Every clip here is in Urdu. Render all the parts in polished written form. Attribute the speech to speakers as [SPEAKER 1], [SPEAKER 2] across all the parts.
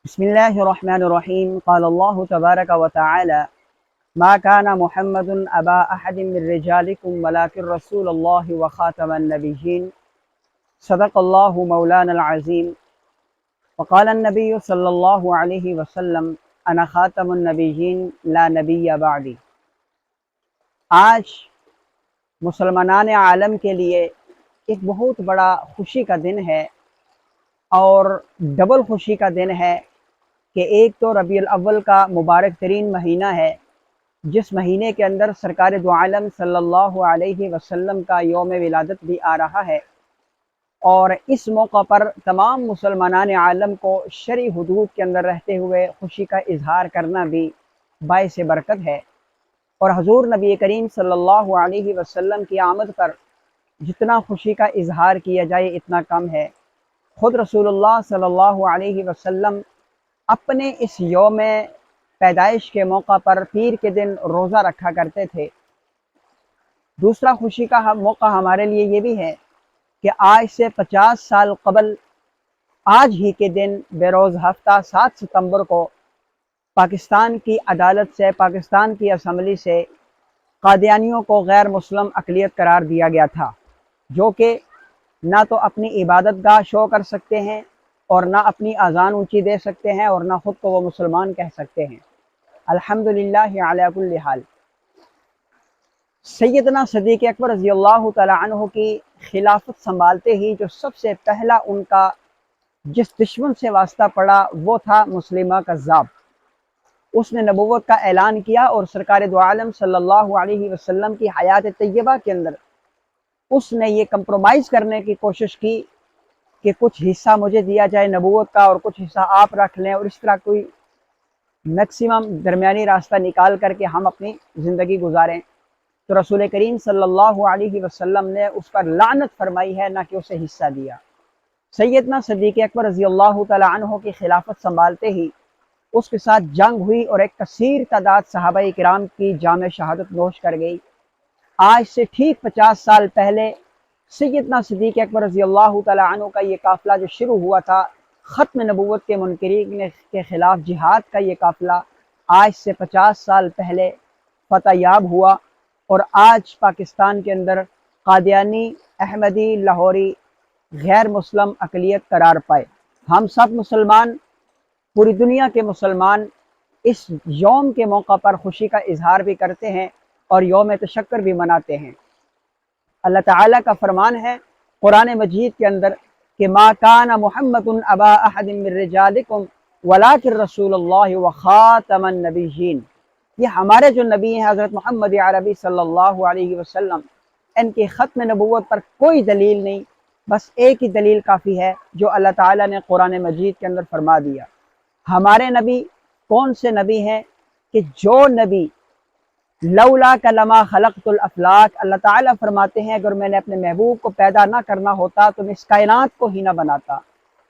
[SPEAKER 1] بسم الله الرحمن الرحيم. قال الله تبارك وتعالى: ما كان محمد أبا أحد من رجالكم ولكن رسول الله وخاتم النبيين. صدق الله مولانا العظيم. وقال النبي صلى الله عليه وسلم: أنا خاتم النبيين لا نبي بعدي. آج مسلمانان عالم کے لیے ایک بہت بڑا خوشی کا دن ہے، اور ڈبل خوشی کا دن ہے کہ ایک تو ربیع الاول کا مبارک ترین مہینہ ہے، جس مہینے کے اندر سرکار دو عالم صلی اللہ علیہ وسلم کا یوم ولادت بھی آ رہا ہے، اور اس موقع پر تمام مسلمانان عالم کو شرعی حدود کے اندر رہتے ہوئے خوشی کا اظہار کرنا بھی باعث برکت ہے۔ اور حضور نبی کریم صلی اللہ علیہ وسلم کی آمد پر جتنا خوشی کا اظہار کیا جائے اتنا کم ہے۔ خود رسول اللہ صلی اللہ علیہ وسلم اپنے اس یوم پیدائش کے موقع پر پیر کے دن روزہ رکھا کرتے تھے۔ دوسرا خوشی کا موقع ہمارے لیے یہ بھی ہے کہ آج سے 50 سال قبل آج ہی کے دن بروز ہفتہ 7 ستمبر کو پاکستان کی عدالت سے، پاکستان کی اسمبلی سے قادیانیوں کو غیر مسلم اقلیت قرار دیا گیا تھا، جو کہ نہ تو اپنی عبادت گاہ شو کر سکتے ہیں، اور نہ اپنی اذان اونچی دے سکتے ہیں، اور نہ خود کو وہ مسلمان کہہ سکتے ہیں۔ الحمدللہ علی کل حال۔ سیدنا صدیق اکبر رضی اللہ تعالی عنہ کی خلافت سنبھالتے ہی جو سب سے پہلا ان کا جس دشمن سے واسطہ پڑا وہ تھا مسلمہ کذاب۔ اس نے نبوت کا اعلان کیا، اور سرکار دو عالم صلی اللہ علیہ وسلم کی حیات طیبہ کے اندر اس نے یہ کمپرومائز کرنے کی کوشش کی کہ کچھ حصہ مجھے دیا جائے نبوت کا اور کچھ حصہ آپ رکھ لیں، اور اس طرح کوئی میکسیمم درمیانی راستہ نکال کر کے ہم اپنی زندگی گزاریں۔ تو رسول کریم صلی اللہ علیہ وسلم نے اس پر لعنت فرمائی ہے، نہ کہ اسے حصہ دیا۔ سیدنا صدیق اکبر رضی اللہ تعالی عنہ کی خلافت سنبھالتے ہی اس کے ساتھ جنگ ہوئی، اور ایک کثیر تعداد صحابہ کرام کی جام شہادت نوش کر گئی۔ آج سے ٹھیک 50 سال پہلے سیدنا صدیق اکبر رضی اللہ تعالی عنہ کا یہ قافلہ جو شروع ہوا تھا، ختم نبوت کے منکرین کے خلاف جہاد کا یہ قافلہ، آج سے 50 سال پہلے فتح یاب ہوا، اور آج پاکستان کے اندر قادیانی، احمدی، لاہوری غیر مسلم اقلیت قرار پائے۔ ہم سب مسلمان، پوری دنیا کے مسلمان اس یوم کے موقع پر خوشی کا اظہار بھی کرتے ہیں اور یوم تشکر بھی مناتے ہیں۔ اللہ تعالیٰ کا فرمان ہے قرآن مجید کے اندر کہ ما کان محمد ابا احد من رجالکم ولکن رسول اللہ وخاتم النبیین۔ یہ ہمارے جو نبی ہیں حضرت محمد عربی صلی اللہ علیہ وسلم، ان کی ختم نبوت پر کوئی دلیل نہیں، بس ایک ہی دلیل کافی ہے جو اللہ تعالیٰ نے قرآن مجید کے اندر فرما دیا۔ ہمارے نبی کون سے نبی ہیں؟ کہ جو نبی لولا کلمہ خلقت الافلاک، اللہ تعالیٰ فرماتے ہیں اگر میں نے اپنے محبوب کو پیدا نہ کرنا ہوتا تو میں اس کائنات کو ہی نہ بناتا۔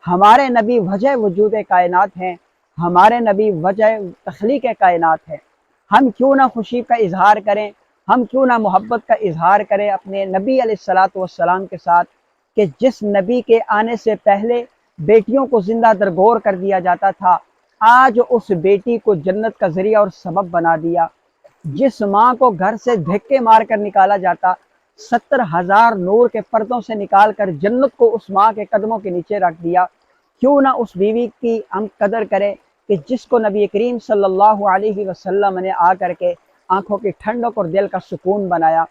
[SPEAKER 1] ہمارے نبی وجہ وجود کائنات ہیں، ہمارے نبی وجہ تخلیق کائنات ہے۔ ہم کیوں نہ خوشی کا اظہار کریں، ہم کیوں نہ محبت کا اظہار کریں اپنے نبی علیہ الصلاۃ والسلام کے ساتھ، کہ جس نبی کے آنے سے پہلے بیٹیوں کو زندہ درگور کر دیا جاتا تھا، آج اس بیٹی کو جنت کا ذریعہ اور سبب بنا دیا۔ جس ماں کو گھر سے دھکے مار کر نکالا جاتا، 70,000 نور کے پردوں سے نکال کر جنت کو اس ماں کے قدموں کے نیچے رکھ دیا۔ کیوں نہ اس بیوی کی ہم قدر کریں کہ جس کو نبی کریم صلی اللہ علیہ وسلم نے آ کر کے آنکھوں کی ٹھنڈک اور دل کا سکون بنایا۔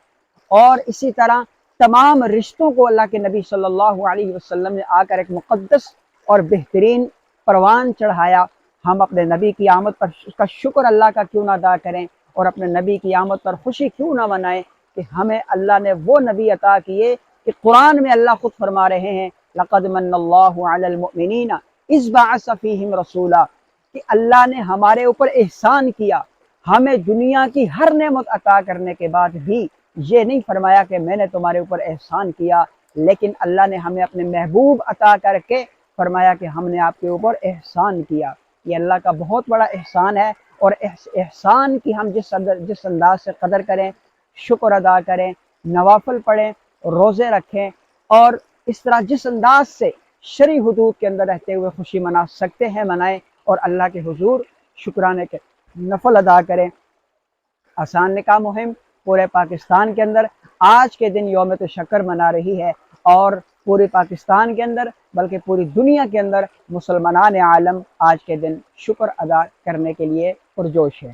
[SPEAKER 1] اور اسی طرح تمام رشتوں کو اللہ کے نبی صلی اللہ علیہ وسلم نے آ کر ایک مقدس اور بہترین پروان چڑھایا۔ ہم اپنے نبی کی آمد پر اس کا شکر اللہ کا کیوں نہ ادا کریں، اور اپنے نبی کی آمد پر خوشی کیوں نہ منائیں کہ ہمیں اللہ نے وہ نبی عطا کیے کہ قرآن میں اللہ خود فرما رہے ہیں لقد من اللہ علی المؤمنین اذ بعث فیہم رسولا، کہ اللہ نے ہمارے اوپر احسان کیا، ہمیں دنیا کی ہر نعمت عطا کرنے کے بعد بھی یہ نہیں فرمایا کہ میں نے تمہارے اوپر احسان کیا، لیکن اللہ نے ہمیں اپنے محبوب عطا کر کے فرمایا کہ ہم نے آپ کے اوپر احسان کیا۔ یہ اللہ کا بہت بڑا احسان ہے، اور احسان کی ہم جس انداز سے قدر کریں، شکر ادا کریں، نوافل پڑھیں، روزے رکھیں، اور اس طرح جس انداز سے شرعی حدود کے اندر رہتے ہوئے خوشی منا سکتے ہیں منائیں، اور اللہ کے حضور شکرانے کے نفل ادا کریں۔ آسان نکاح مہم پورے پاکستان کے اندر آج کے دن یوم تشکر منا رہی ہے، اور پورے پاکستان کے اندر بلکہ پوری دنیا کے اندر مسلمان عالم آج کے دن شکر ادا کرنے کے لیے پرجوش ہے۔